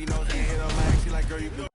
he knows he hit her line. She like, girl, you can.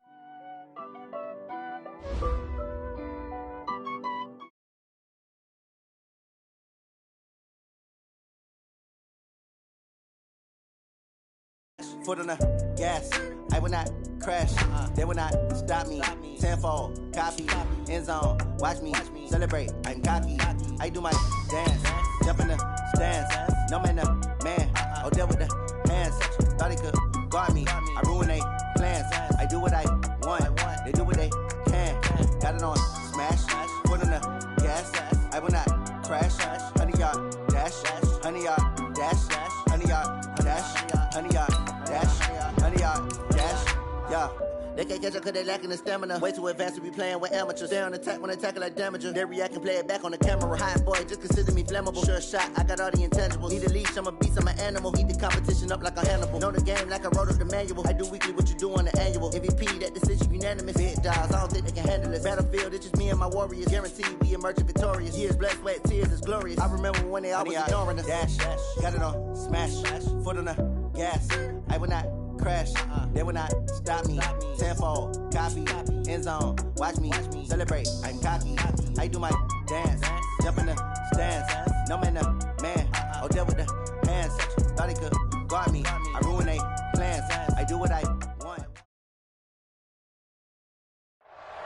Foot on the gas, I will not crash. They will not stop me. Tenfold, copy, end zone. Watch me celebrate. I'm cocky. I do my dance, jump in the stands. No man, man. Oh, deal with the hands. Thought he could guard me. I ruin they plans. I do what I want. They do what they can. Got it on smash. Foot on the gas. I will not crash. 100-yard dash. 100-yard dash. 100-yard dash. 100-yard dash, 100-yard dash, yeah. They can't catch up cause they lacking the stamina. Way too advanced to be playing with amateurs. Stay on attack when they tackle like damager. They react and play it back on the camera. Hot boy, just consider me flammable. Sure shot, I got all the intangibles. Need a leash, I'm a beast, I'm an animal. Heat the competition up like a Hannibal. Know the game like I wrote up the manual. I do weekly what you do on the annual. MVP, that decision unanimous. Big dogs, I don't think they can handle it. Battlefield, it's just me and my warriors. Guaranteed we emerging victorious. Years, blood, sweat, tears is glorious. I remember when they always ignoring us. Dash, got it on smash. Foot on the gas, I will not crash, they will not stop me. Tenfold, copy, end zone. Watch me celebrate. I'm cocky. I do my dance, jump in the stands. No man, man. Oh, deal with the hands. Thought he could guard me. I ruin they plans. I do what I want.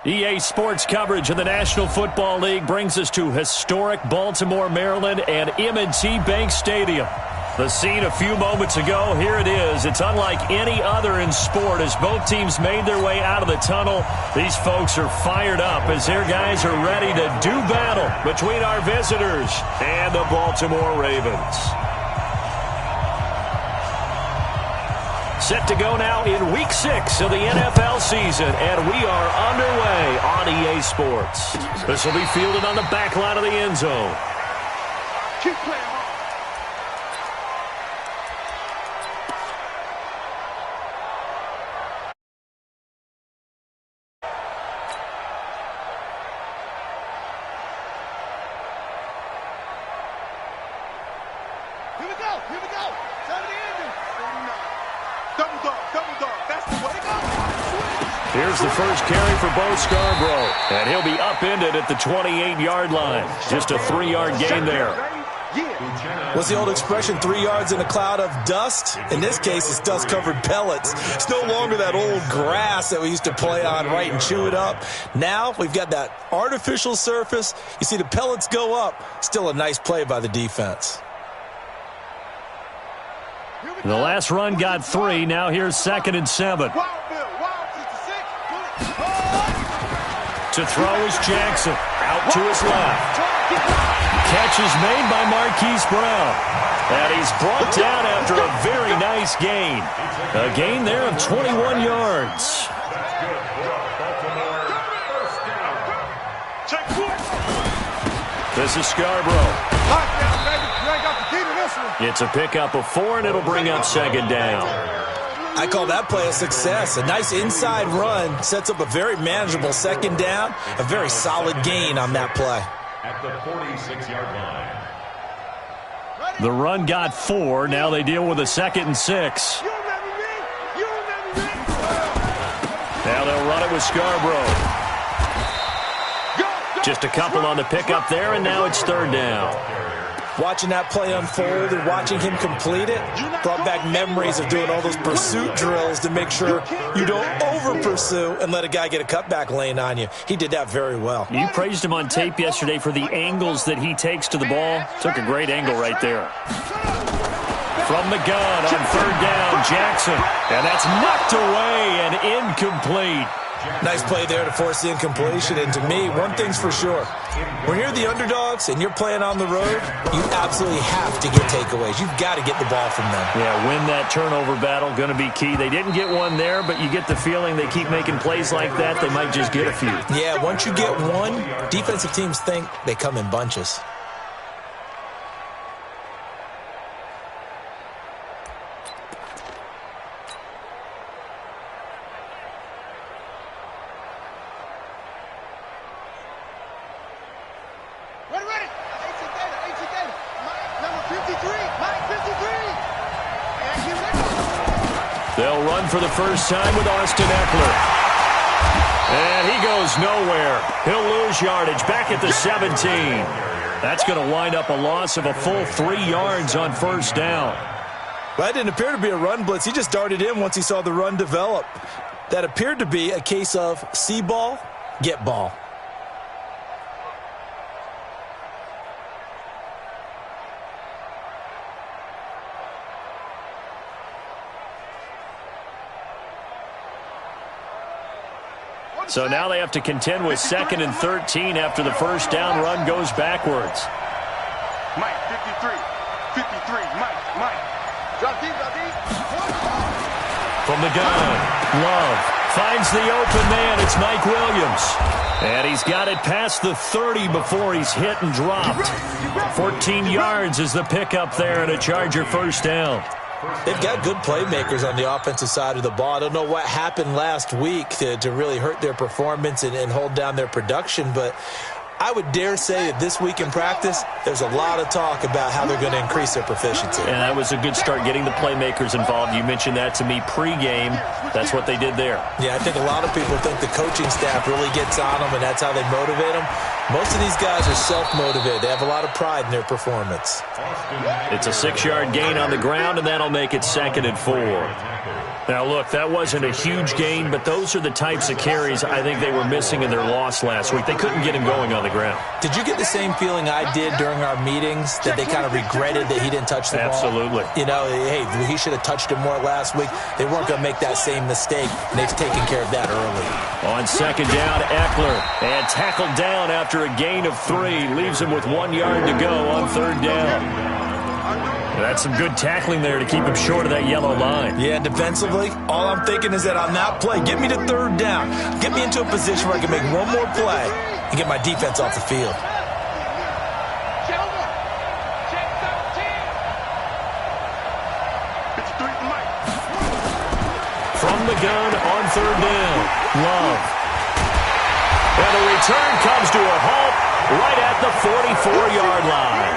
EA Sports coverage of the National Football League brings us to historic Baltimore, Maryland, and M&T Bank Stadium. The scene a few moments ago, here it is. It's unlike any other in sport as both teams made their way out of the tunnel. These folks are fired up as their guys are ready to do battle between our visitors and the Baltimore Ravens. Set to go now in Week 6 of the NFL season, and we are underway on EA Sports. This will be fielded on the back line of the end zone. Keep playing. Here's the first carry for Bo Scarborough, and he'll be upended at the 28-yard line. Just a 3-yard gain there. What's the old expression, 3 yards in a cloud of dust? In this case, it's dust-covered pellets. It's no longer that old grass that we used to play on, right, and chew it up. Now we've got that artificial surface. You see the pellets go up. Still a nice play by the defense. The last run got 3. Now here's 2nd and 7. To throw is Jackson. Out to his left. Catch is made by Marquise Brown. And he's brought down after a very nice gain. A gain there of 21 yards. This is Scarborough. It's a pickup of 4, and it'll bring up 2nd down. I call that play a success. A nice inside run sets up a very manageable 2nd down. A very solid gain on that play. At the 46-yard line. The run got 4. Now they deal with a 2nd and 6. Now they'll run it with Scarborough. Just a couple on the pickup there, and now it's 3rd down. Watching that play unfold and watching him complete it brought back memories of doing all those pursuit drills to make sure you don't over-pursue and let a guy get a cutback lane on you. He did that very well. You praised him on tape yesterday for the angles that he takes to the ball. Took a great angle right there. From the gun on 3rd down, Jackson. And that's knocked away and incomplete. Nice play there to force the incompletion. And to me, one thing's for sure. When you're the underdogs and you're playing on the road, you absolutely have to get takeaways. You've got to get the ball from them. Yeah, win that turnover battle, going to be key. They didn't get one there, but you get the feeling they keep making plays like that, they might just get a few. Yeah, once you get one, defensive teams think they come in bunches. They'll run for the first time with Austin Eckler. And he goes nowhere. He'll lose yardage back at the 17. That's going to wind up a loss of a full 3 yards on first down. Well, that didn't appear to be a run blitz. He just darted in once he saw the run develop. That appeared to be a case of see ball, get ball. So now they have to contend with 2nd and 13 after the first down run goes backwards. Mike, 53. 53. Mike. Drop deep. From the gun, Love finds the open man. It's Mike Williams. And he's got it past the 30 before he's hit and dropped. 14 yards is the pickup there and a Charger first down. They've got good playmakers on the offensive side of the ball. I don't know what happened last week to really hurt their performance and hold down their production, but I would dare say that this week in practice, there's a lot of talk about how they're going to increase their proficiency. And that was a good start, getting the playmakers involved. You mentioned that to me pregame. That's what they did there. Yeah, I think a lot of people think the coaching staff really gets on them, and that's how they motivate them. Most of these guys are self-motivated. They have a lot of pride in their performance. It's a 6-yard gain on the ground, and that'll make it 2nd and 4. Now, look, that wasn't a huge gain, but those are the types of carries I think they were missing in their loss last week. They couldn't get him going on the ground. Did you get the same feeling I did during our meetings, that they kind of regretted that he didn't touch the ball? Absolutely. You know, hey, he should have touched it more last week. They weren't going to make that same mistake, and they've taken care of that early. On 2nd down, Eckler, and tackled down after a gain of 3. Leaves him with 1 yard to go on 3rd down. That's some good tackling there to keep him short of that yellow line. Yeah, defensively, all I'm thinking is that on that play, get me to 3rd down. Get me into a position where I can make one more play and get my defense off the field. From the gun on 3rd down, Love. And the return comes to a halt right at the 44-yard line.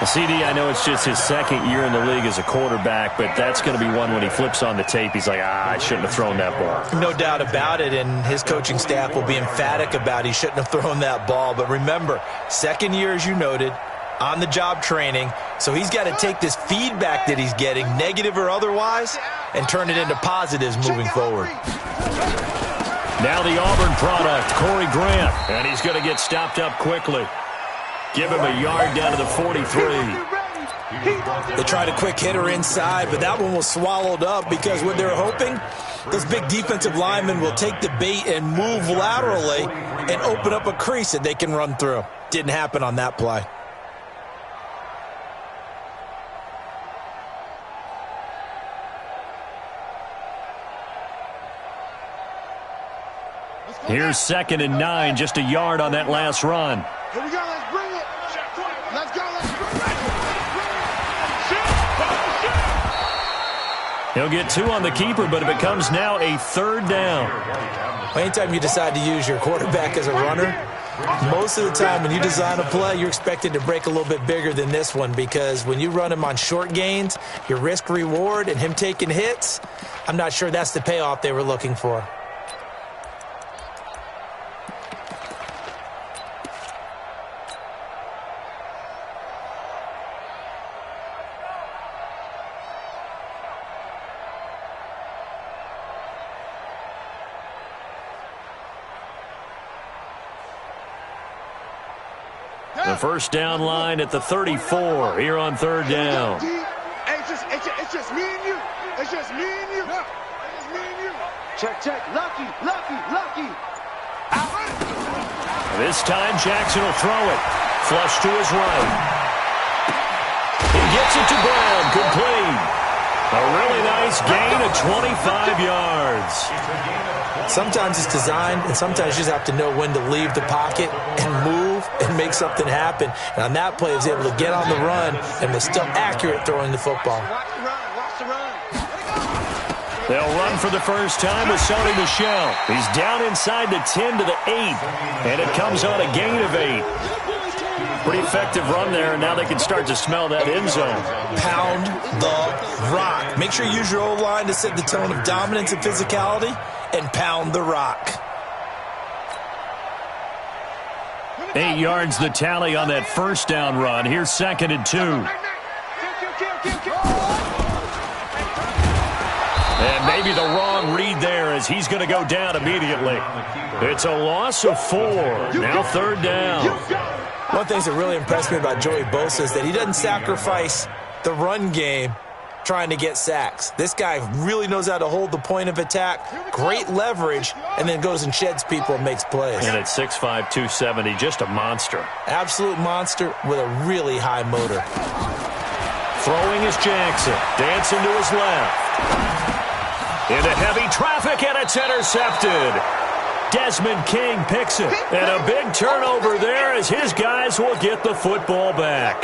CD, I know it's just his 2nd year in the league as a quarterback, but that's going to be one when he flips on the tape. He's like, I shouldn't have thrown that ball. No doubt about it, and his coaching staff will be emphatic about he shouldn't have thrown that ball. But remember, 2nd year, as you noted, on-the-job training, so he's got to take this feedback that he's getting, negative or otherwise, and turn it into positives moving forward. Now the Auburn product, Corey Grant, and he's going to get stopped up quickly. Give him a yard down to the 43. They tried a quick hitter inside, but that one was swallowed up because what they're hoping, those big defensive linemen will take the bait and move laterally and open up a crease that they can run through. Didn't happen on that play. Here's 2nd and 9, just a yard on that last run. Here we go, let's bring it. Let's go, He'll get 2 on the keeper, but it becomes now a 3rd down. Anytime you decide to use your quarterback as a runner, most of the time when you design a play, you're expected to break a little bit bigger than this one, because when you run him on short gains, your risk-reward and him taking hits, I'm not sure that's the payoff they were looking for. The first down line at the 34 here on 3rd down. It's just me and you. It's just me and you. It's just me and you. Check. Lucky. This time Jackson will throw it. Flush to his right. He gets it to Brown. Complete. A really nice gain of 25 yards. Sometimes it's designed, and sometimes you just have to know when to leave the pocket and move and make something happen. And on that play, he was able to get on the run and was still accurate throwing the football. Watch the run. They'll run for the first time with Sony Michel. He's down inside the 10 to the 8, and it comes on a gain of 8. Pretty effective run there, and now they can start to smell that end zone. Pound the rock. Make sure you use your O-line to set the tone of dominance and physicality, and pound the rock. 8 yards the tally on that first down run. Here's 2nd and 2. And maybe the wrong read there as he's going to go down immediately. It's a loss of 4. Now 3rd down. One of the things that really impressed me about Joey Bosa is that he doesn't sacrifice the run game trying to get sacks. This guy really knows how to hold the point of attack, great leverage, and then goes and sheds people and makes plays. And at 6'5", 270, just a monster. Absolute monster with a really high motor. Throwing is Jackson. Dancing to his left. Into heavy traffic, and it's intercepted. Desmond King picks it. And a big turnover there as his guys will get the football back.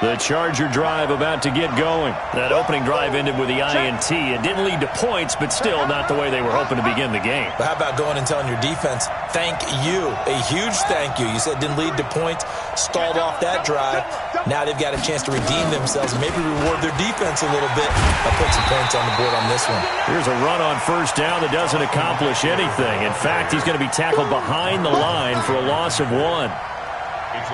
The Charger drive about to get going. That opening drive ended with the INT. It didn't lead to points, but still not the way they were hoping to begin the game. But how about going and telling your defense, thank you, a huge thank you. You said it didn't lead to points, stalled off that drive. Now they've got a chance to redeem themselves and maybe reward their defense a little bit by putting some points on the board on this one. Here's a run on first down that doesn't accomplish anything. In fact, he's going to be tackled behind the line for a loss of 1.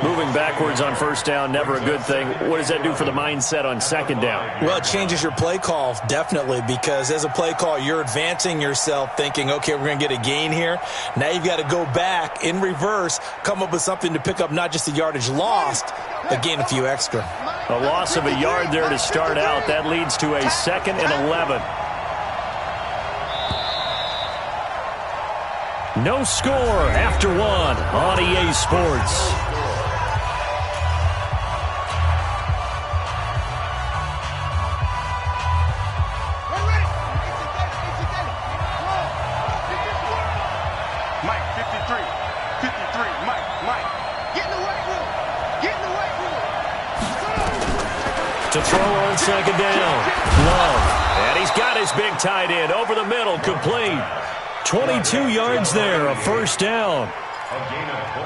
Moving backwards on first down, never a good thing. What does that do for the mindset on 2nd down? Well, it changes your play call, definitely, because as a play call, you're advancing yourself thinking, okay, we're going to get a gain here. Now you've got to go back in reverse, come up with something to pick up not just the yardage lost, but gain a few extra. A loss of a yard there to start out. That leads to a 2nd and 11. No score after 1 on EA Sports. To throw on 2nd down. Love. And he's got his big tight end over the middle, complete. 22 yards there, a first down.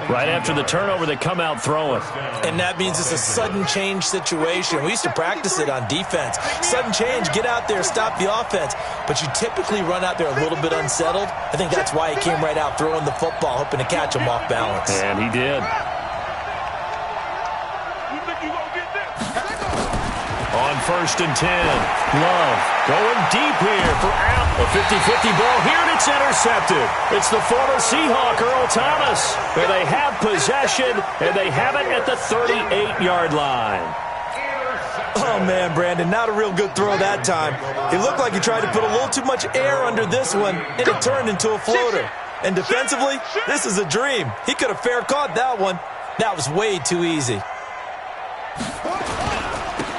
Right after the turnover, they come out throwing. And that means it's a sudden change situation. We used to practice it on defense. Sudden change, get out there, stop the offense. But you typically run out there a little bit unsettled. I think that's why he came right out throwing the football, hoping to catch him off balance. And he did. On 1st and 10, Love going deep here for out. A 50-50 ball here, and it's intercepted. It's the former Seahawk, Earl Thomas. And they have possession, and they have it at the 38-yard line. Oh, man, Brandon, not a real good throw that time. It looked like he tried to put a little too much air under this one, and it turned into a floater. And defensively, this is a dream. He could have fair caught that one. That was way too easy.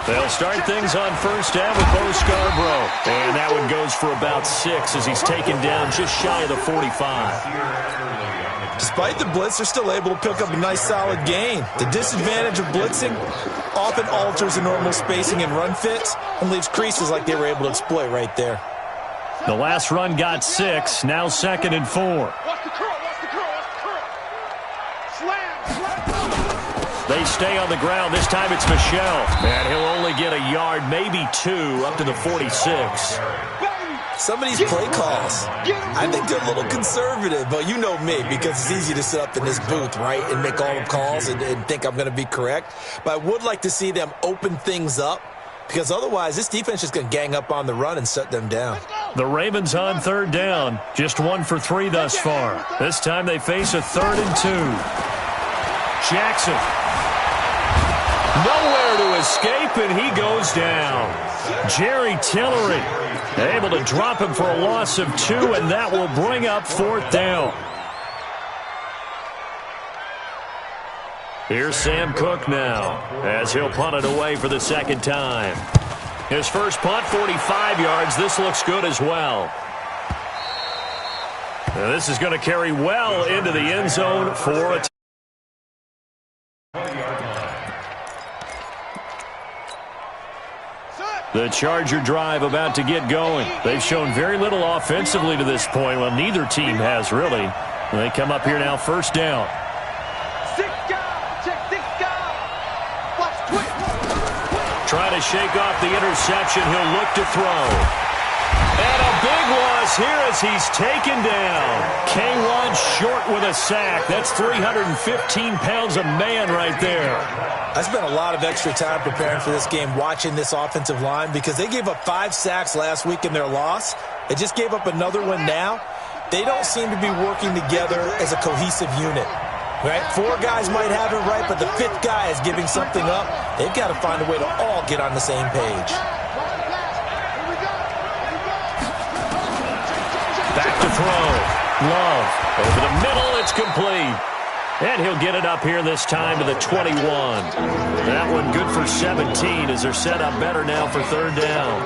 They'll start things on first down with Bo Scarborough. And that one goes for about 6 as he's taken down just shy of the 45. Despite the blitz, they're still able to pick up a nice solid gain. The disadvantage of blitzing often alters the normal spacing and run fits and leaves creases like they were able to exploit right there. The last run got 6, now 2nd and 4. They stay on the ground. This time it's Michelle. And he'll only get a yard, maybe 2, up to the 46. Some of these play calls, I think they're a little conservative, but you know me, because it's easy to sit up in this booth, right, and make all the calls and think I'm going to be correct. But I would like to see them open things up, because otherwise this defense is going to gang up on the run and shut them down. The Ravens on 3rd down, just 1 for 3 thus far. This time they face a 3rd and 2. Jackson. Nowhere to escape, and he goes down. Jerry Tillery able to drop him for a loss of 2, and that will bring up 4th down. Here's Sam Cook now as he'll punt it away for the 2nd time. His first punt, 45 yards. This looks good as well. Now this is going to carry well into the end zone for a The Charger drive about to get going. They've shown very little offensively to this point. Well, neither team has really. They come up here now, first down. try to shake off the interception. He'll look to throw. And a big loss here as he's taken down. K1 short with a sack. That's 315 pounds of man right there. I spent a lot of extra time preparing for this game watching this offensive line because they gave up 5 sacks last week in their loss. They just gave up another one now. They don't seem to be working together as a cohesive unit. Right? 4 guys might have it right, but the 5th guy is giving something up. They've got to find a way to all get on the same page. Back to throw. Love. Over the middle, it's complete. And he'll get it up here this time to the 21. That one good for 17 as they're set up better now for 3rd down.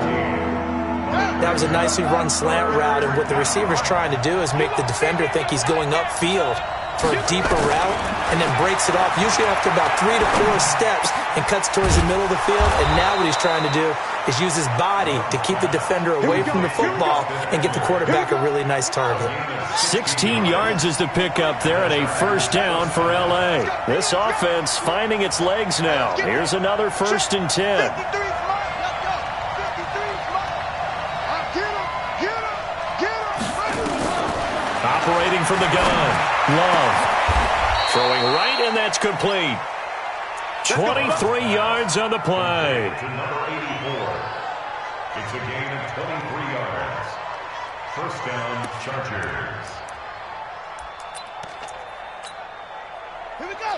That was a nicely run slant route, and what the receiver's trying to do is make the defender think he's going upfield for a deeper route and then breaks it off, usually after about 3 to 4 steps, and cuts towards the middle of the field. And now what he's trying to do is use his body to keep the defender away from the football and get the quarterback a really nice target. 16 yards is the pickup there and a 1st down for L.A. This offense finding its legs now. Here's another 1st and 10. Operating from the gun. Love. Throwing right, and that's complete. 23 yards on the play. To number 84. It's a gain of 23 yards. 1st down, Chargers.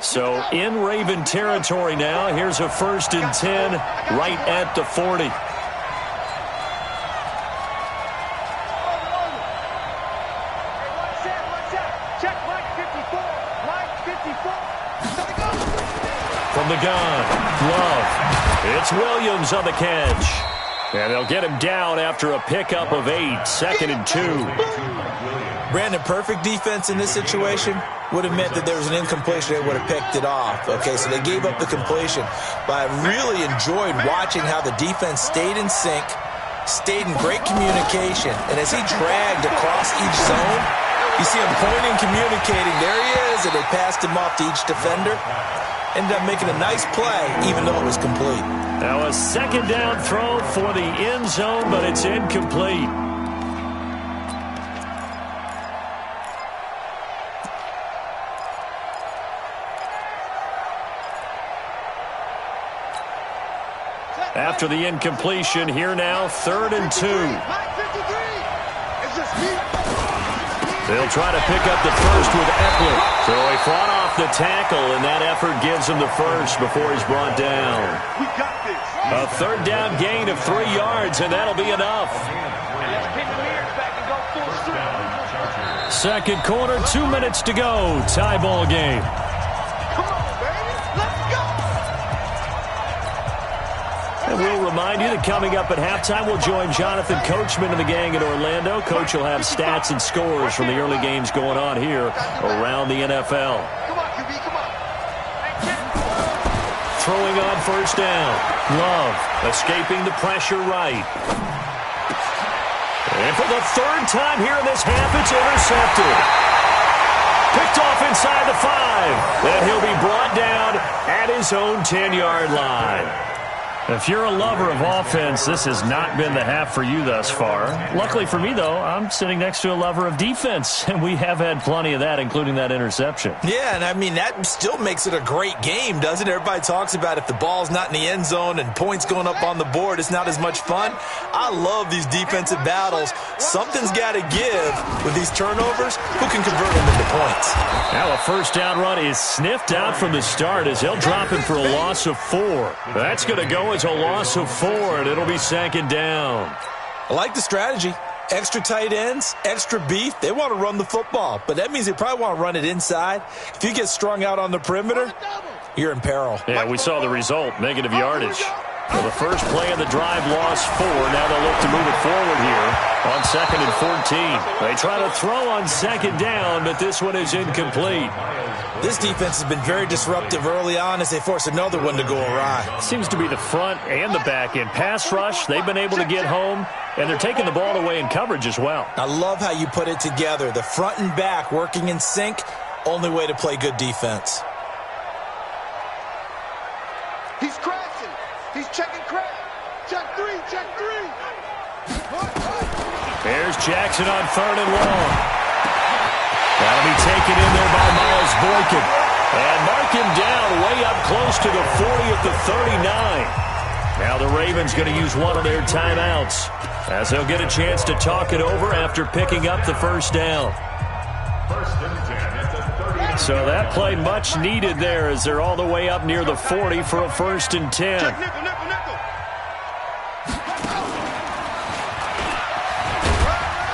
So in Raven territory now. Here's a 1st and 10 right at the 40. From the gun, Love. It's Williams on the catch. And they'll get him down after a pickup of 8, 2nd and 2. Brandon, perfect defense in this situation would have meant that there was an incompletion. They would have picked it off. Okay, so they gave up the completion. But I really enjoyed watching how the defense stayed in sync, stayed in great communication. And as he dragged across each zone, you see him pointing, communicating. There he is, and they passed him off to each defender. Ended up making a nice play, even though it was complete. Now a 2nd down throw for the end zone, but it's incomplete. After the incompletion, here now, 3rd and 2. They'll try to pick up the 1st with Eckler. So he fought off the tackle, and that effort gives him the 1st before he's brought down. A 3rd down gain of 3 yards, and that'll be enough. 2nd quarter, 2 minutes to go. Tie ball game. And we'll remind you that coming up at halftime, we'll join Jonathan Coachman and the gang in Orlando. Coach will have stats and scores from the early games going on here around the NFL. Throwing on 1st down. Love escaping the pressure right. And for the 3rd time here in this half, it's intercepted. Picked off inside the 5. And he'll be brought down at his own 10-yard line. If you're a lover of offense, this has not been the half for you thus far. Luckily for me, though, I'm sitting next to a lover of defense, and we have had plenty of that, including that interception. Yeah, and I mean, that still makes it a great game, doesn't it? Everybody talks about if the ball's not in the end zone and points going up on the board, it's not as much fun. I love these defensive battles. Something's got to give with these turnovers. Who can convert them into points? Now a 1st down run is sniffed out from the start as they'll drop him for a loss of 4. That's going to go as a loss of 4, and it'll be 2nd down. I like the strategy. Extra tight ends, extra beef. They want to run the football, but that means they probably want to run it inside. If you get strung out on the perimeter, you're in peril. Yeah, we saw the result, negative yardage. Well, the first play of the drive lost 4. Now they'll look to move it forward here on 2nd and 14. They try to throw on 2nd down, but this one is incomplete. This defense has been very disruptive early on as they force another one to go awry. Seems to be the front and the back end. Pass rush, they've been able to get home, and they're taking the ball away in coverage as well. I love how you put it together. The front and back working in sync, only way to play good defense. He's crashing. He's checking crack. Check three, check three. There's Jackson on 3rd and long. That'll be taken in there by Miles Boykin. And mark him down way up close to the 40 at the 39. Now the Ravens going to use one of their timeouts, as they'll get a chance to talk it over after picking up the first down. First and 10 at the 30. So that play much needed there, as they're all the way up near the 40 for a 1st and 10. Check nickel, nickel, nickel.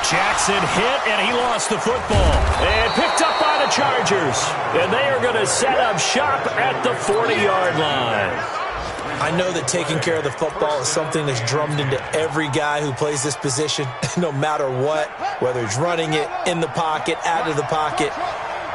Jackson hit, and he lost the football. And picked up by the Chargers. And they are going to set up shop at the 40-yard line. I know that taking care of the football is something that's drummed into every guy who plays this position, no matter what, whether he's running it, in the pocket, out of the pocket.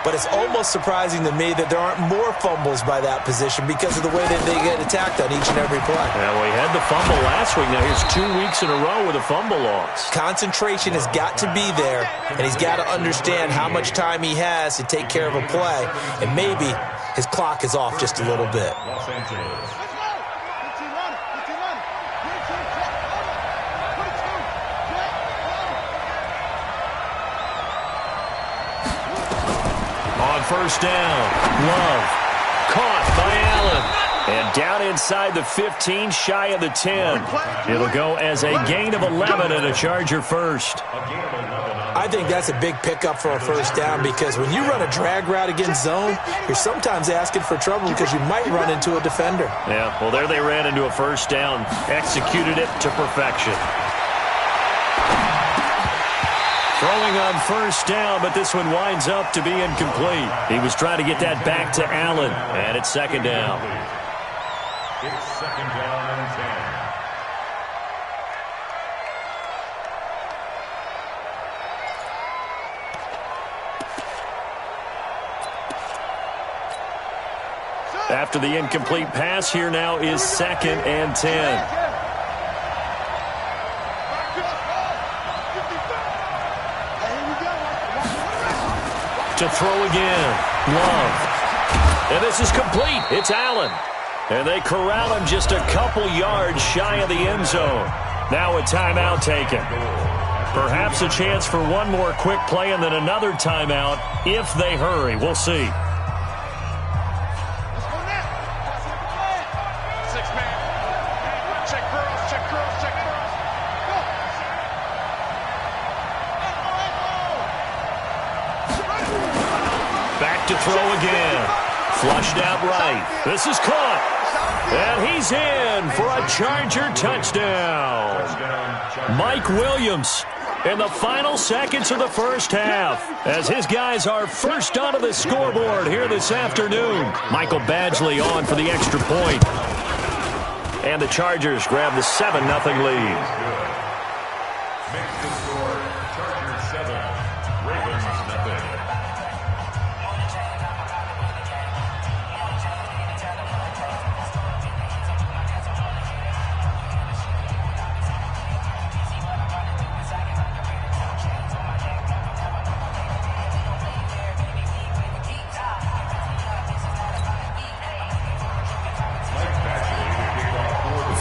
But it's almost surprising to me that there aren't more fumbles by that position because of the way that they get attacked on each and every play. Yeah, well, he had the fumble last week. Now here's 2 weeks in a row with a fumble loss. Concentration has got to be there, and he's got to understand how much time he has to take care of a play, and maybe his clock is off just a little bit. Los Angeles. On first down, Love caught by Allen. And down inside the 15, shy of the 10. It'll go as a gain of 11 and a Charger first. I think that's a big pickup for a first down because when you run a drag route against zone, you're sometimes asking for trouble because you might run into a defender. Yeah, well, there they ran into a first down, executed it to perfection. Throwing on first down, but this one winds up to be incomplete. He was trying to get that back to Allen, and it's second down. It's second down and 10. After the incomplete pass, here now is 2nd and 10. To throw again, Love. And this is complete. It's Allen. And they corral him just a couple yards shy of the end zone. Now a timeout taken. Perhaps a chance for one more quick play and then another timeout if they hurry. We'll see. To throw again. Flushed out right. This is caught. And he's in for a Charger touchdown. Mike Williams in the final seconds of the first half, as his guys are first onto the scoreboard here this afternoon. Michael Badgley on for the extra point. And the Chargers grab the 7-0 lead. Makes the score Chargers 7, Ravens nothing.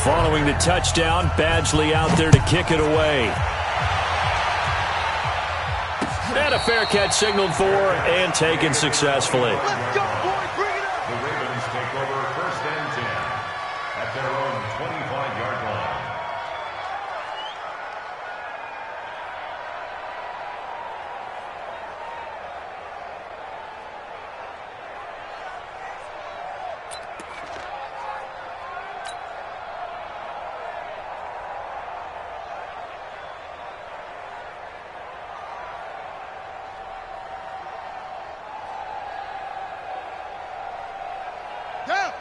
Following the touchdown, Badgley out there to kick it away. And a fair catch signaled for and taken successfully. Let's go, boy. Bring it up. The Ravens take over 1st and 10 at their own 25-yard line.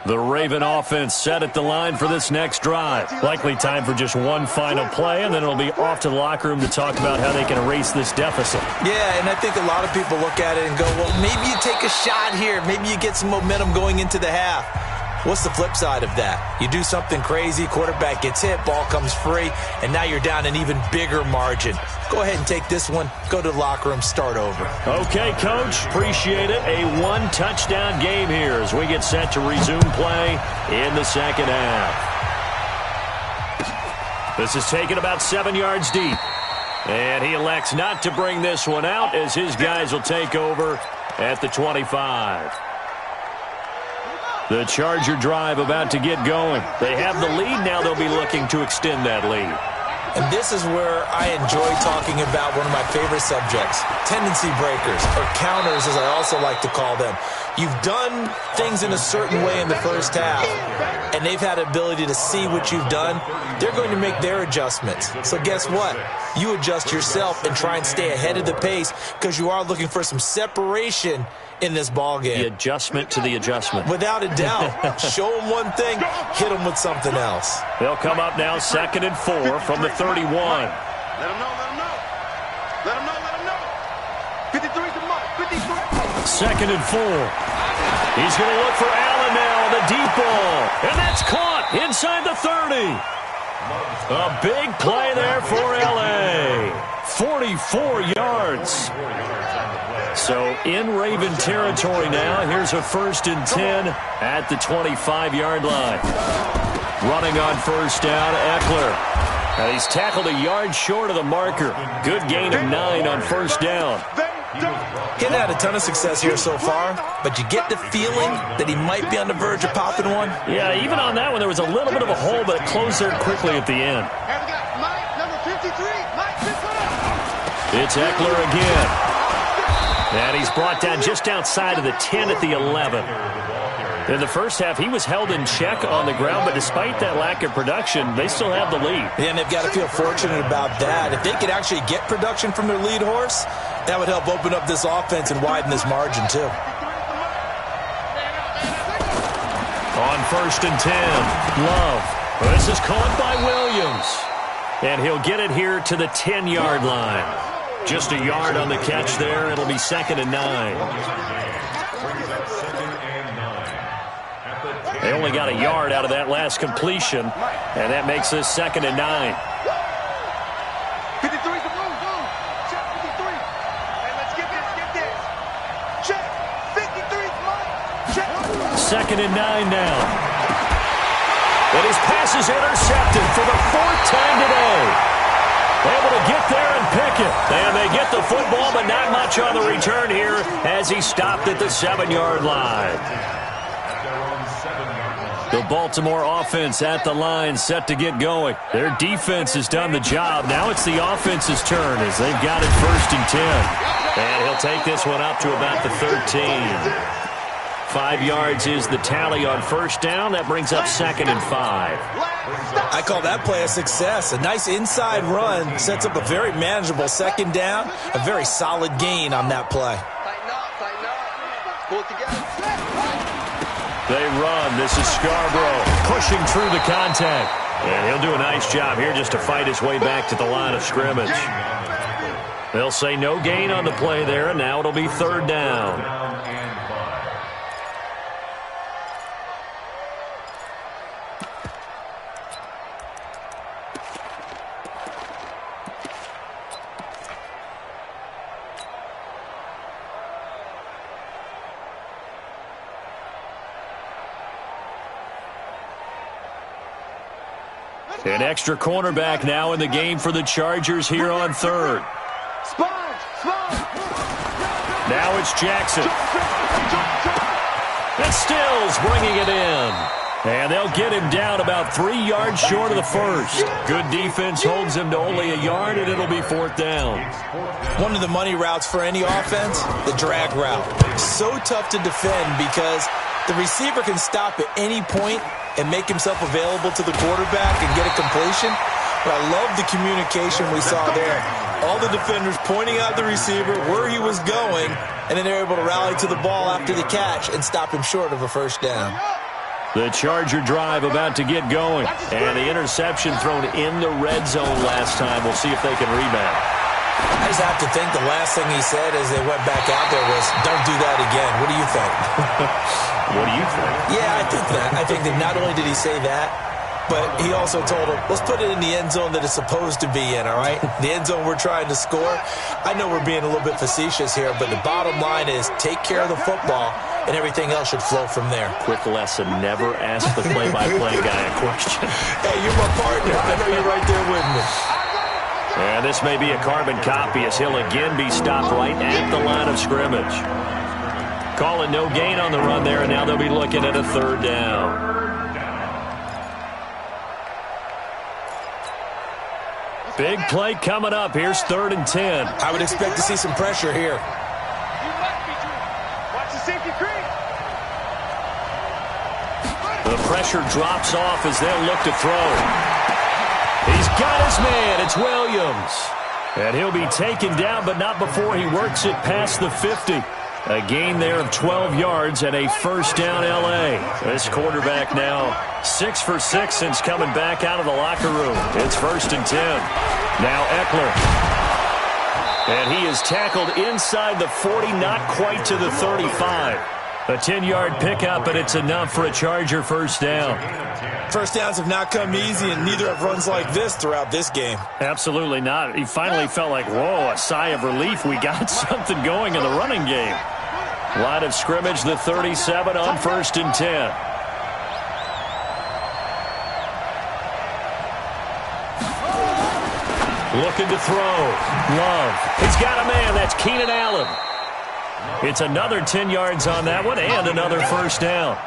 The Raven offense set at the line for this next drive. Likely time for just one final play, and then it'll be off to the locker room to talk about how they can erase this deficit. Yeah, and I think a lot of people look at it and go, well, maybe you take a shot here. Maybe you get some momentum going into the half. What's the flip side of that? You do something crazy, quarterback gets hit, ball comes free, and now you're down an even bigger margin. Go ahead and take this one, go to the locker room, start over. Okay, Coach, appreciate it. A one-touchdown game here as we get set to resume play in the second half. This is taken about 7 yards deep. And he elects not to bring this one out as his guys will take over at the 25. The Charger drive about to get going. They have the lead. Now they'll be looking to extend that lead. And this is where I enjoy talking about one of my favorite subjects, tendency breakers, or counters as I also like to call them. You've done things in a certain way in the first half, and they've had the ability to see what you've done. They're going to make their adjustments. So guess what? You adjust yourself and try and stay ahead of the pace because you are looking for some separation in this ball game. The adjustment to the adjustment. Without a doubt. Show them one thing, hit them with something else. They'll come up now 2nd and 4 from the 31. Let them know, let them know. Let them know, let them know. 53's the mark, 53. 2nd and 4. He's going to look for Allen now, the deep ball. And that's caught inside the 30. A big play there for L.A. 44 yards. So in Raven territory now. Here's a 1st and 10 at the 25-yard line. Running on 1st down, Eckler. And he's tackled a yard short of the marker. Good gain of 9 on 1st down. He hasn't had a ton of success here so far, but you get the feeling that he might be on the verge of popping one. Yeah, even on that one, there was a little bit of a hole, but it closed there quickly at the end. And we got Mike, number 53. Mike, it's Eckler again. And he's brought down just outside of the 10 at the 11. In the first half, he was held in check on the ground, but despite that lack of production, they still have the lead. And they've got to feel fortunate about that. If they could actually get production from their lead horse, that would help open up this offense and widen this margin, too. On 1st and 10, Love. This is caught by Williams. And he'll get it here to the 10-yard line. Just a yard on the catch there. It'll be 2nd and 9. They only got a yard out of that last completion, and that makes this 2nd and 9. 53's the move, move. Check 53. Hey, let's get this. Check 53's Mike. Check. 2nd and 9 now. And his pass is intercepted for the 4th time today. Able to get there and pick it. And they get the football, but not much on the return here as he stopped at the 7-yard line. The Baltimore offense at the line, set to get going. Their defense has done the job. Now it's the offense's turn as they've got it 1st and 10. And he'll take this one up to about the 13. 5 yards is the tally on 1st down. That brings up 2nd and 5. I call that play a success. A nice inside run sets up a very manageable 2nd down. A very solid gain on that play. Tighten up. Pull it together. They run. This is Scarborough pushing through the contact. And he'll do a nice job here just to fight his way back to the line of scrimmage. They'll say no gain on the play there, and now it'll be 3rd down. An extra cornerback now in the game for the Chargers here on 3rd. Now it's Jackson. And Stills bringing it in. And they'll get him down about 3 yards short of the 1st. Good defense holds him to only a yard, and it'll be 4th down. One of the money routes for any offense, the drag route. So tough to defend because the receiver can stop at any point and make himself available to the quarterback and get a completion. But I love the communication we saw there. All the defenders pointing out the receiver, where he was going, and then they're able to rally to the ball after the catch and stop him short of a 1st down. The Charger drive about to get going. And the interception thrown in the red zone last time. We'll see if they can rebound. I just have to think the last thing he said as they went back out there was, "Don't do that again." What do you think? What do you think? Yeah, I think that. I think that not only did he say that, but he also told him, let's put it in the end zone that it's supposed to be in, all right? The end zone we're trying to score. I know we're being a little bit facetious here, but the bottom line is take care of the football and everything else should flow from there. Quick lesson, never ask the play-by-play guy a question. Hey, you're my partner. I know you're right there with me. And this may be a carbon copy as he'll again be stopped right at the line of scrimmage. Calling no gain on the run there, and now they'll be looking at a third down. Big play coming up. Here's 3rd and 10. I would expect to see some pressure here. Watch the safety creep. The pressure drops off as they'll look to throw. He's got his man. It's Williams. And he'll be taken down, but not before he works it past the 50. A gain there of 12 yards and a first down L.A. This quarterback now 6 for 6 since coming back out of the locker room. It's 1st and 10. Now Eckler. And he is tackled inside the 40, not quite to the 35. A 10-yard pickup, and it's enough for a Charger first down. First downs have not come easy, and neither have runs like this throughout this game. Absolutely not. He finally felt like, whoa, a sigh of relief. We got something going in the running game. Line of scrimmage, the 37 on 1st and 10. Looking to throw. Love. He's got a man. That's Keenan Allen. It's another 10 yards on that one and another first down.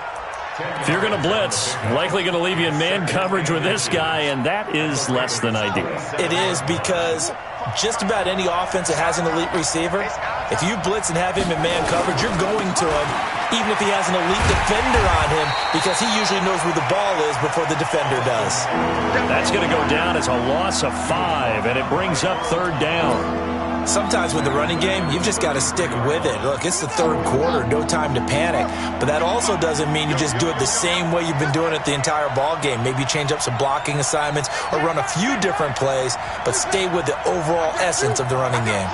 If you're going to blitz, likely going to leave you in man coverage with this guy, and that is less than ideal. It is, because just about any offense that has an elite receiver, if you blitz and have him in man coverage, you're going to him, even if he has an elite defender on him, because he usually knows where the ball is before the defender does. That's going to go down as a loss of 5, and it brings up 3rd down. Sometimes with the running game, you've just got to stick with it. Look, it's the 3rd quarter, no time to panic. But that also doesn't mean you just do it the same way you've been doing it the entire ball game. Maybe change up some blocking assignments or run a few different plays, but stay with the overall essence of the running game.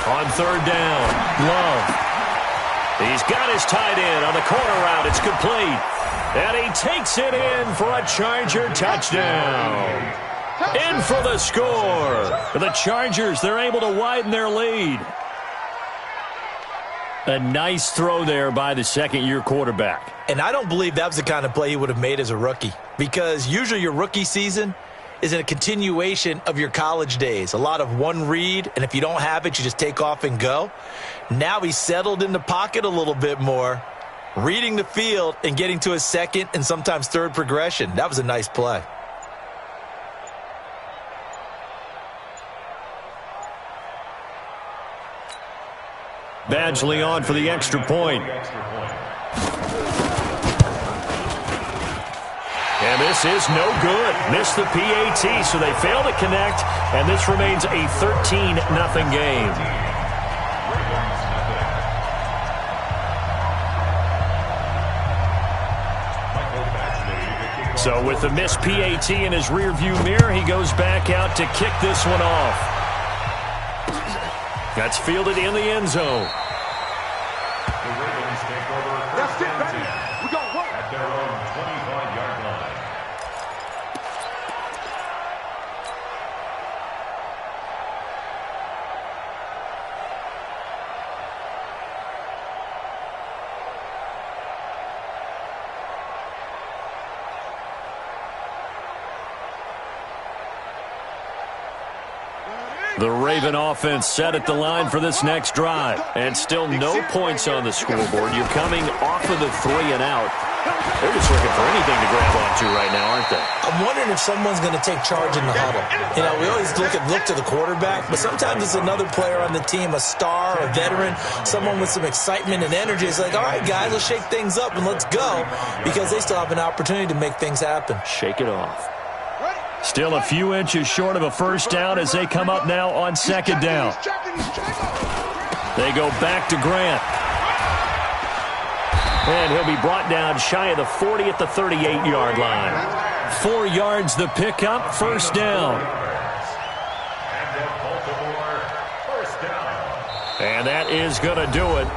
On 3rd down, Love. He's got his tight end on the corner route. It's complete. And he takes it in for a Charger touchdown. In for the score. The Chargers, they're able to widen their lead. A nice throw there by the second-year quarterback. And I don't believe that was the kind of play he would have made as a rookie, because usually your rookie season is a continuation of your college days. A lot of one read, and if you don't have it, you just take off and go. Now he's settled in the pocket a little bit more, reading the field and getting to his second and sometimes third progression. That was a nice play. Badgley on for the extra point. And this is no good. Missed the PAT, so they fail to connect, and this remains a 13-0 game. So with the missed PAT in his rearview mirror, he goes back out to kick this one off. That's fielded in the end zone. The Ravens take over. That's it, baby. We got work. At their own 25-yard line. The Raven offense set at the line for this next drive. And still no points on the scoreboard. You're coming off of the 3 and out. They're just looking for anything to grab onto right now, aren't they? I'm wondering if someone's going to take charge in the huddle. You know, we always look to the quarterback, but sometimes it's another player on the team, a star, a veteran, someone with some excitement and energy. It's like, all right, guys, let's shake things up and let's go, because they still have an opportunity to make things happen. Shake it off. Still a few inches short of a first down as they come up now on 2nd down. They go back to Grant. And he'll be brought down shy of the 40 at the 38-yard line. 4 yards the pickup, first down. And that is going to do it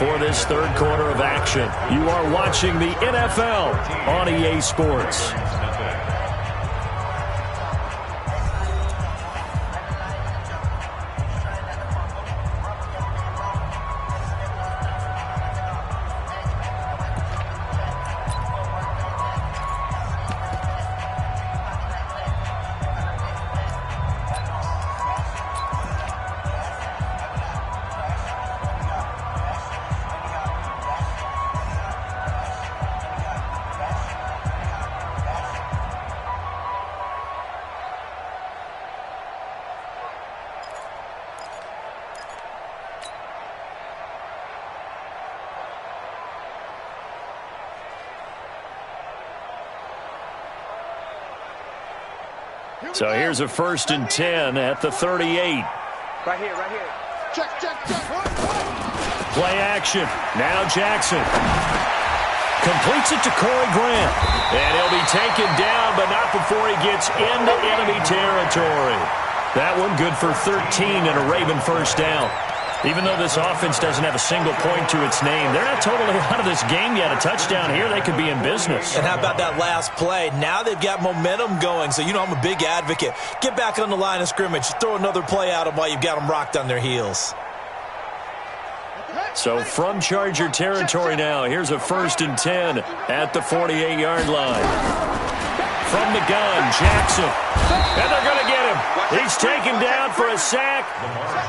for this 3rd quarter of action. You are watching the NFL on EA Sports. So here's a 1st and 10 at the 38. Right here. Check. Play action. Now Jackson. Completes it to Corey Grant. And he'll be taken down, but not before he gets into enemy territory. That one good for 13 and a Raven 1st down. Even though this offense doesn't have a single point to its name, they're not totally out of this game yet. A touchdown here, they could be in business. And how about that last play? Now they've got momentum going, so you know I'm a big advocate. Get back on the line of scrimmage. Throw another play at them while you've got them rocked on their heels. So from Charger territory now, here's a 1st and 10 at the 48-yard line. From the gun, Jackson. And they're going to get him. He's taken down for a sack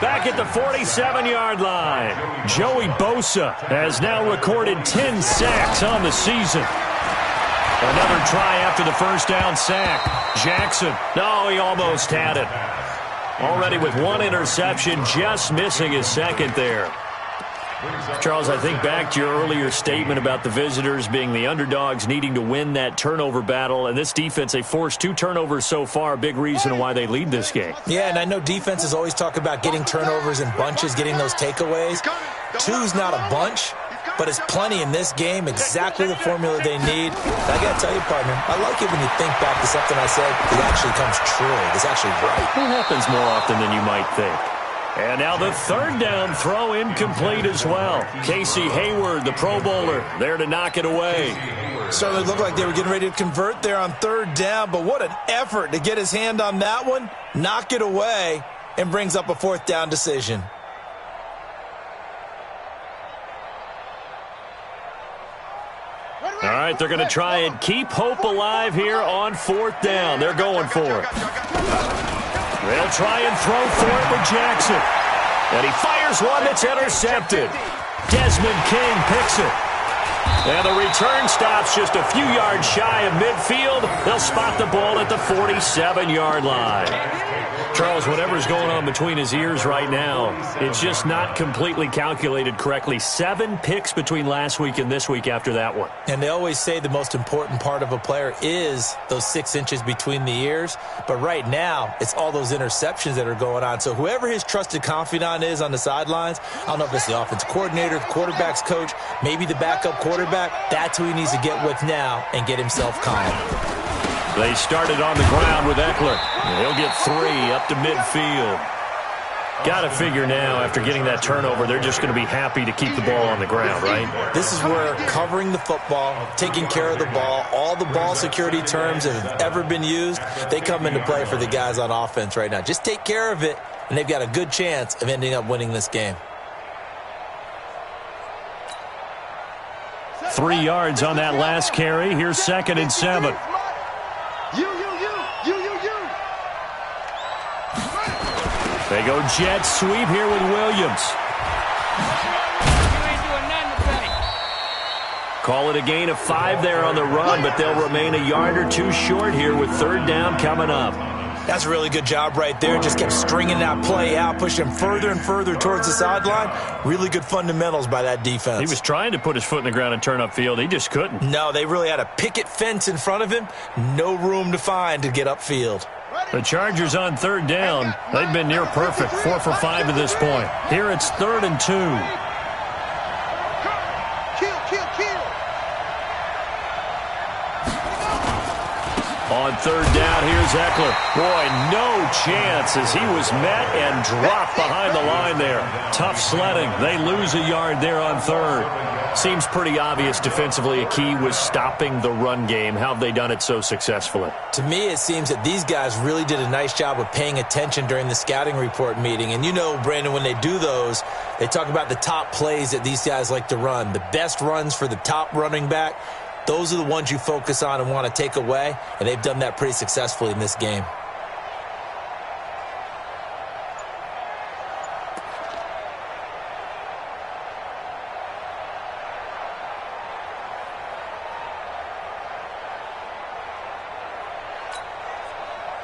back at the 47-yard line. Joey Bosa has now recorded 10 sacks on the season. Another try after the 1st down sack. Jackson. No, he almost had it. Already with 1 interception, just missing his 2nd there. Charles, I think back to your earlier statement about the visitors being the underdogs needing to win that turnover battle. And this defense, they forced 2 turnovers so far, a big reason why they lead this game. Yeah, and I know defenses always talk about getting turnovers in bunches, getting those takeaways. 2's not a bunch, but it's plenty in this game, exactly the formula they need. And I got to tell you, partner, I like it when you think back to something I said. It actually comes true. It's actually right. It happens more often than you might think. And now the 3rd down throw incomplete as well. Casey Hayward, the Pro Bowler, there to knock it away. Certainly looked like they were getting ready to convert there on 3rd down, but what an effort to get his hand on that one, knock it away, and brings up a 4th down decision. All right, they're going to try and keep hope alive here on 4th down. They're going for it. They'll try and throw for it with Jackson. And he fires one that's intercepted. Desmond King picks it. And the return stops just a few yards shy of midfield. They'll spot the ball at the 47-yard line. Charles, whatever's going on between his ears right now, it's just not completely calculated correctly. 7 picks between last week and this week after that one. And they always say the most important part of a player is those 6 inches between the ears. But right now, it's all those interceptions that are going on. So whoever his trusted confidant is on the sidelines, I don't know if it's the offensive coordinator, the quarterback's coach, maybe the backup quarterback, that's who he needs to get with now and get himself calm. They started on the ground with Eckler. He'll get 3 up to midfield. Got to figure now, after getting that turnover, they're just going to be happy to keep the ball on the ground, right? This is where covering the football, taking care of the ball, all the ball security terms that have ever been used, they come into play for the guys on offense right now. Just take care of it, and they've got a good chance of ending up winning this game. 3 yards on that last carry. Here's 2nd and 7. You. They go jet sweep here with Williams. Call it a gain of 5 there on the run, but they'll remain a yard or 2 short here with 3rd down coming up. That's a really good job right there. Just kept stringing that play out, pushing him further and further towards the sideline. Really good fundamentals by that defense. He was trying to put his foot in the ground and turn upfield. He just couldn't. No, they really had a picket fence in front of him. No room to find to get upfield. The Chargers on 3rd down. They've been near perfect. 4 for 5 to this point. Here it's 3rd and 2. Kill. On 3rd down, here's Eckler. Boy, no chance as he was met and dropped behind the line there. Tough sledding. They lose a yard there on 3rd. Seems pretty obvious defensively a key was stopping the run game. How have they done it so successfully? To me, it seems that these guys really did a nice job of paying attention during the scouting report meeting. And you know, Brandon, when they do those, they talk about the top plays that these guys like to run. The best runs for the top running back. Those are the ones you focus on and want to take away, and they've done that pretty successfully in this game.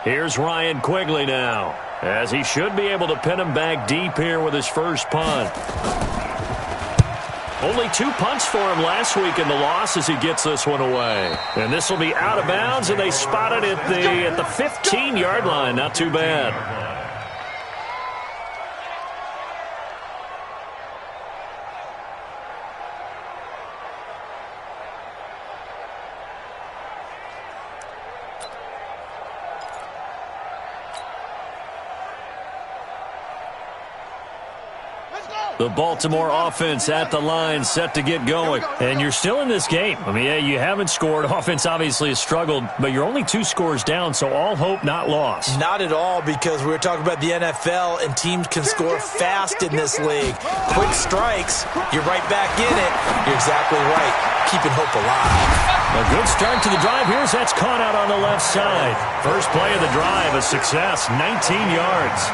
Here's Ryan Quigley now, as he should be able to pin him back deep here with his first punt. Only 2 punts for him last week in the loss as he gets this one away. And this will be out of bounds, and they spotted it at the 15-yard line. Not too bad. The Baltimore offense at the line, set to get going. And you're still in this game. I mean, yeah, you haven't scored. Offense obviously has struggled, but you're only 2 scores down, so all hope not lost. Not at all, because we were talking about the NFL, and teams can score fast in this league. Quick strikes, you're right back in it. You're exactly right. Keeping hope alive. A good start to the drive. Here's that's caught out on the left side. First play of the drive, a success, 19 yards.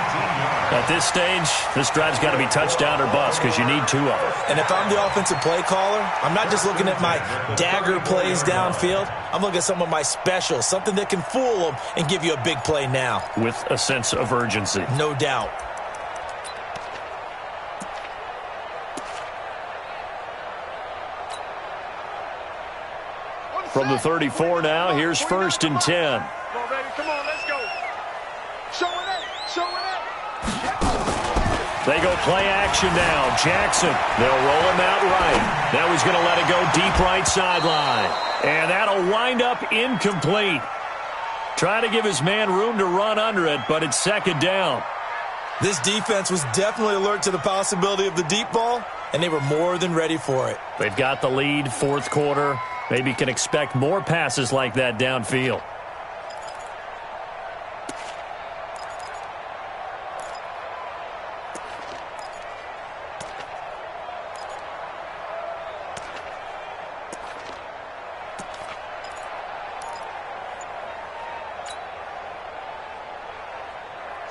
At this stage, this drive's got to be touchdown or bust because you need 2 of them. And if I'm the offensive play caller, I'm not just looking at my dagger plays downfield. I'm looking at some of my specials, something that can fool them and give you a big play now. With a sense of urgency. No doubt. From the 34 now, here's 1st and 10. Come on, baby. Come on, let's go. Show it up. Show it up. They go play action now. Jackson, they'll roll him out right. Now he's going to let it go deep right sideline. And that'll wind up incomplete. Trying to give his man room to run under it, but it's 2nd down. This defense was definitely alert to the possibility of the deep ball, and they were more than ready for it. They've got the lead, 4th quarter. Maybe can expect more passes like that downfield.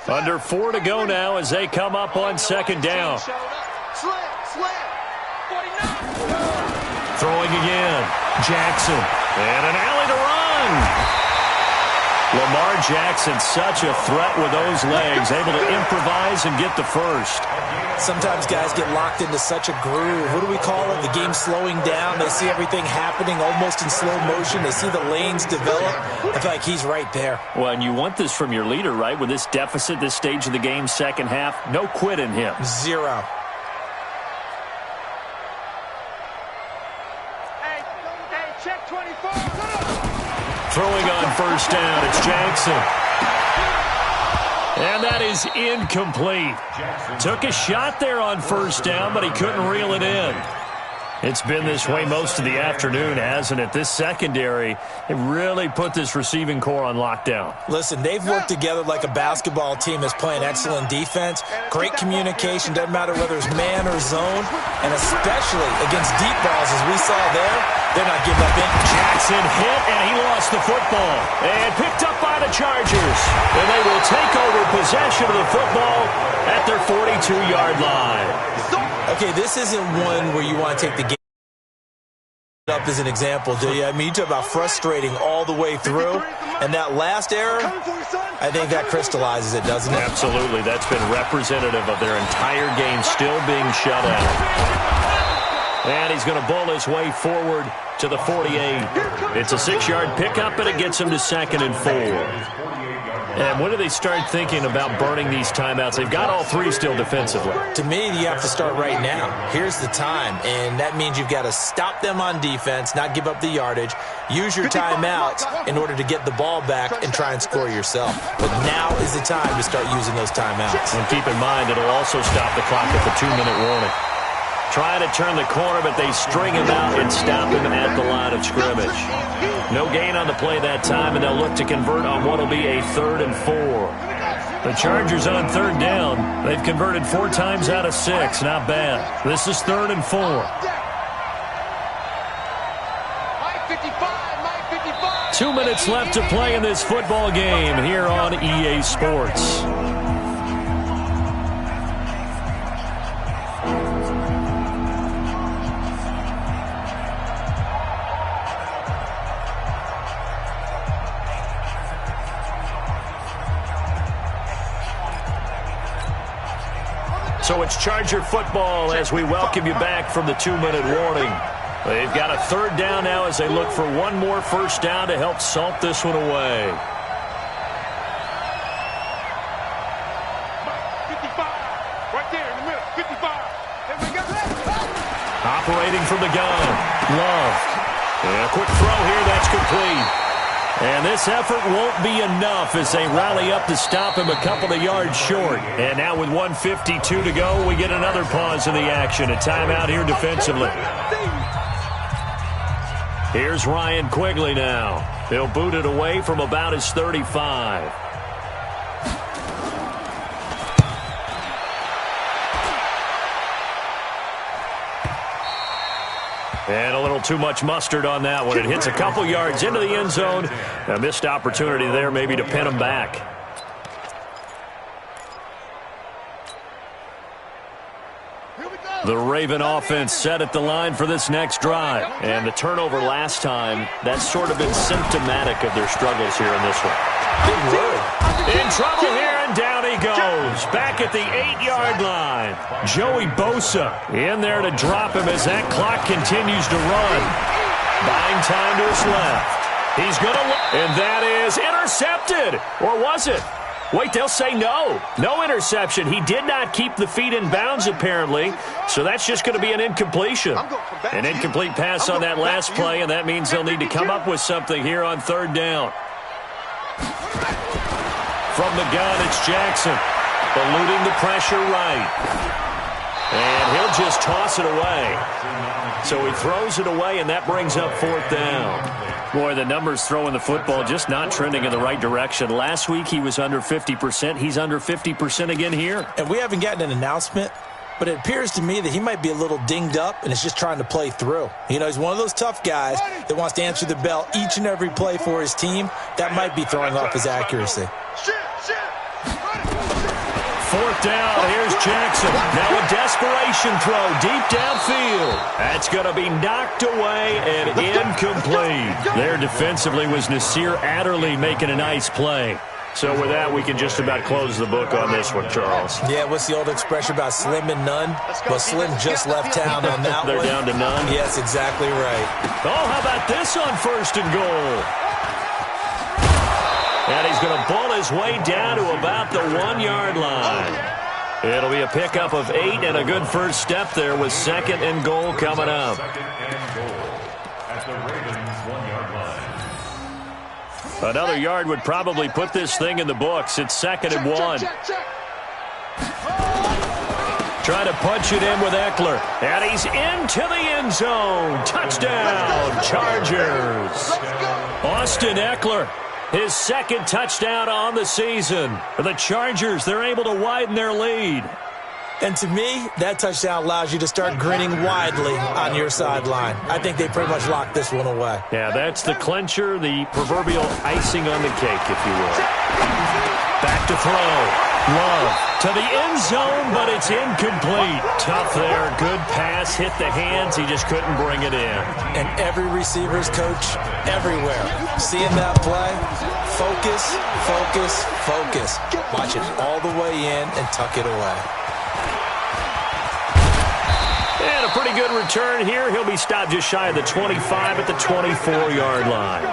Under 4 to go now as they come up on 2nd down. Throwing again. Jackson. And an alley to run. Lamar Jackson, such a threat with those legs, able to improvise and get the first. Sometimes guys get locked into such a groove. What do we call it? The game slowing down. They see everything happening almost in slow motion. They see the lanes develop. I feel like he's right there. Well, and you want this from your leader, right? With this deficit, this stage of the game, 2nd half, no quit in him. 0. Hey, check 24. Throwing on 1st down, it's Jackson. And that is incomplete. Took a shot there on 1st down, but he couldn't reel it in. It's been this way most of the afternoon, hasn't it? This secondary, it really put this receiving core on lockdown. Listen, they've worked together like a basketball team that's playing excellent defense. Great communication, doesn't matter whether it's man or zone, and especially against deep balls, as we saw there, they're not giving up anything. Jackson hit, and he lost the football. And picked up by the Chargers. And they will take over possession of the football at their 42-yard line. Okay, this isn't one where you want to take the game up as an example, do you? I mean, you talk about frustrating all the way through, and that last error, I think that crystallizes it, doesn't it? Absolutely. That's been representative of their entire game still being shut out. And he's going to bowl his way forward to the 48. It's a 6-yard pickup, and it gets him to 2nd and 4. And when do they start thinking about burning these timeouts? They've got all 3 still defensively. To me, you have to start right now. Here's the time, and that means you've got to stop them on defense, not give up the yardage, use your timeouts in order to get the ball back and try and score yourself. But now is the time to start using those timeouts. And keep in mind, it'll also stop the clock at the 2-minute warning. Trying to turn the corner, but they string him out and stop him at the line of scrimmage. No gain on the play that time, and they'll look to convert on what will be a 3rd and 4. The Chargers on 3rd down. They've converted 4 times out of 6. Not bad. This is 3rd and 4. 2 minutes left to play in this football game here on EA Sports. So it's Charger football as we welcome you back from the 2-minute warning. They've got a third down now as they look for one more first down to help salt this one away. 55. Right there in the middle. 55. And we got that. Operating from the gun. Love. And a quick throw here. That's complete. And this effort won't be enough as they rally up to stop him a couple of yards short. And now with 1:52 to go, we get another pause in the action. A timeout here defensively. Here's Ryan Quigley now. He'll boot it away from about his 35. And a little too much mustard on that one. It hits a couple yards into the end zone. A missed opportunity there maybe to pin him back. The Raven offense set at the line for this next drive. And the turnover last time, that's sort of been symptomatic of their struggles here in this one. Big word. In trouble here, and down he goes. Back at the 8-yard line. Joey Bosa in there to drop him as that clock continues to run. Buying time to his left. He's going to look, and that is intercepted. Or was it? Wait, they'll say no. No interception. He did not keep the feet in bounds, apparently, so that's just going to be an incompletion. An incomplete pass on that last play, and that means they'll need to come up with something here on third down. From the gun, it's Jackson. Eluding the pressure right. And he'll just toss it away. So he throws it away, and that brings up fourth down. Boy, the numbers throwing the football just not trending in the right direction. Last week he was under 50%. He's under 50% again here. And we haven't gotten an announcement, but it appears to me that he might be a little dinged up and is just trying to play through. You know, he's one of those tough guys that wants to answer the bell each and every play for his team. That might be throwing off his accuracy. Fourth down, here's Jackson. Now a desperation throw deep downfield. That's going to be knocked away and incomplete. There defensively was Nasir Adderley making a nice play. So with that, we can just about close the book on this one, Charles. Yeah, what's the old expression about slim and none? Well, Slim just left town on that They're one. down to none? Yes, exactly right. Oh, how about this on first and goal? And he's going to bull his way down to about the 1-yard line. It'll be a pickup of 8 and a good first step there with second and goal coming up. Second and goal at the Ravens 1-yard line. Another yard would probably put this thing in the books. It's second and 1. Trying to punch it in with Eckler. And he's into the end zone. Touchdown, Chargers. Austin Eckler. His second touchdown on the season. For the Chargers, they're able to widen their lead. And to me, that touchdown allows you to start grinning widely on your sideline. I think they pretty much locked this one away. Yeah, that's the clincher, the proverbial icing on the cake, if you will. Back to throw. Love to the end zone, but it's incomplete. Tough there. Good pass. Hit the hands. He just couldn't bring it in. And every receiver's coach everywhere. Seeing that play, focus, focus, focus. Watch it all the way in and tuck it away. And a pretty good return here. He'll be stopped just shy of the 25 at the 24-yard line.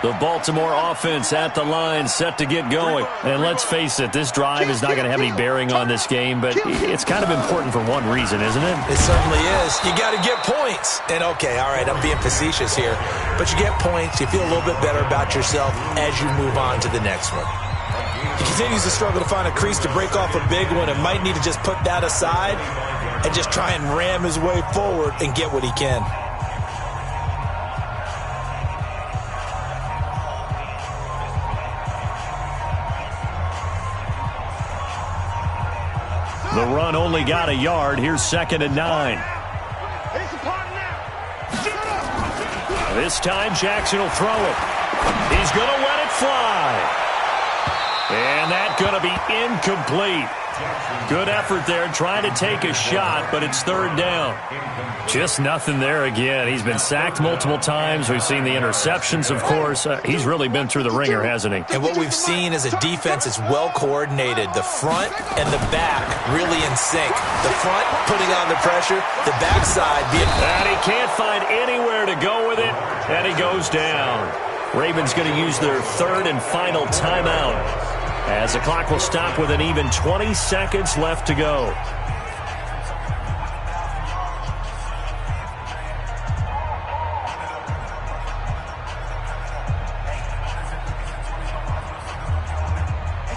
The Baltimore offense at the line, set to get going. And let's face it, this drive is not going to have any bearing on this game, but it's kind of important for one reason, isn't it? It certainly is. You got to get points. And okay, all right, I'm being facetious here. But you get points, you feel a little bit better about yourself as you move on to the next one. He continues to struggle to find a crease to break off a big one and might need to just put that aside and just try and ram his way forward and get what he can. The run only got a yard. Here's second and 9. This time Jackson will throw it. He's going to let it fly. And that's going to be incomplete. Good effort there, trying to take a shot, but it's third down. Just nothing there again. He's been sacked multiple times. We've seen the interceptions, of course. He's really been through the ringer, hasn't he? And what we've seen is a defense that's well coordinated. The front and the back really in sync. The front putting on the pressure, the backside being... And he can't find anywhere to go with it, and he goes down. Ravens going to use their third and final timeout, as the clock will stop with an even 20 seconds left to go.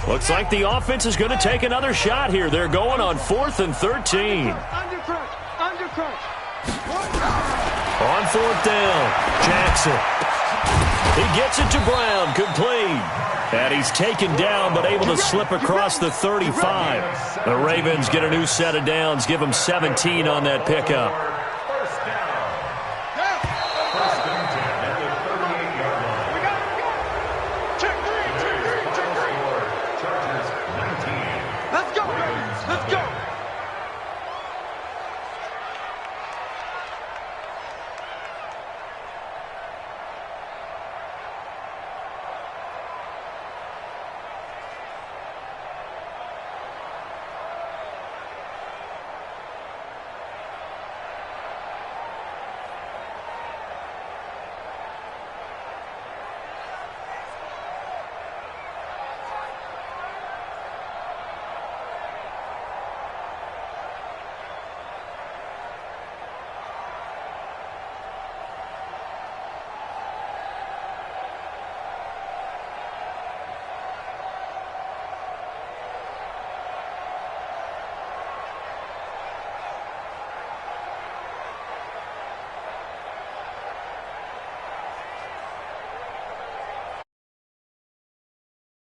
Looks like the offense is going to take another shot here. They're going on 4th and 13. Under crunch. On 4th down, Jackson. He gets it to Brown, complete. And he's taken down, but able to slip across the 35. The Ravens get a new set of downs, give them 17 on that pickup.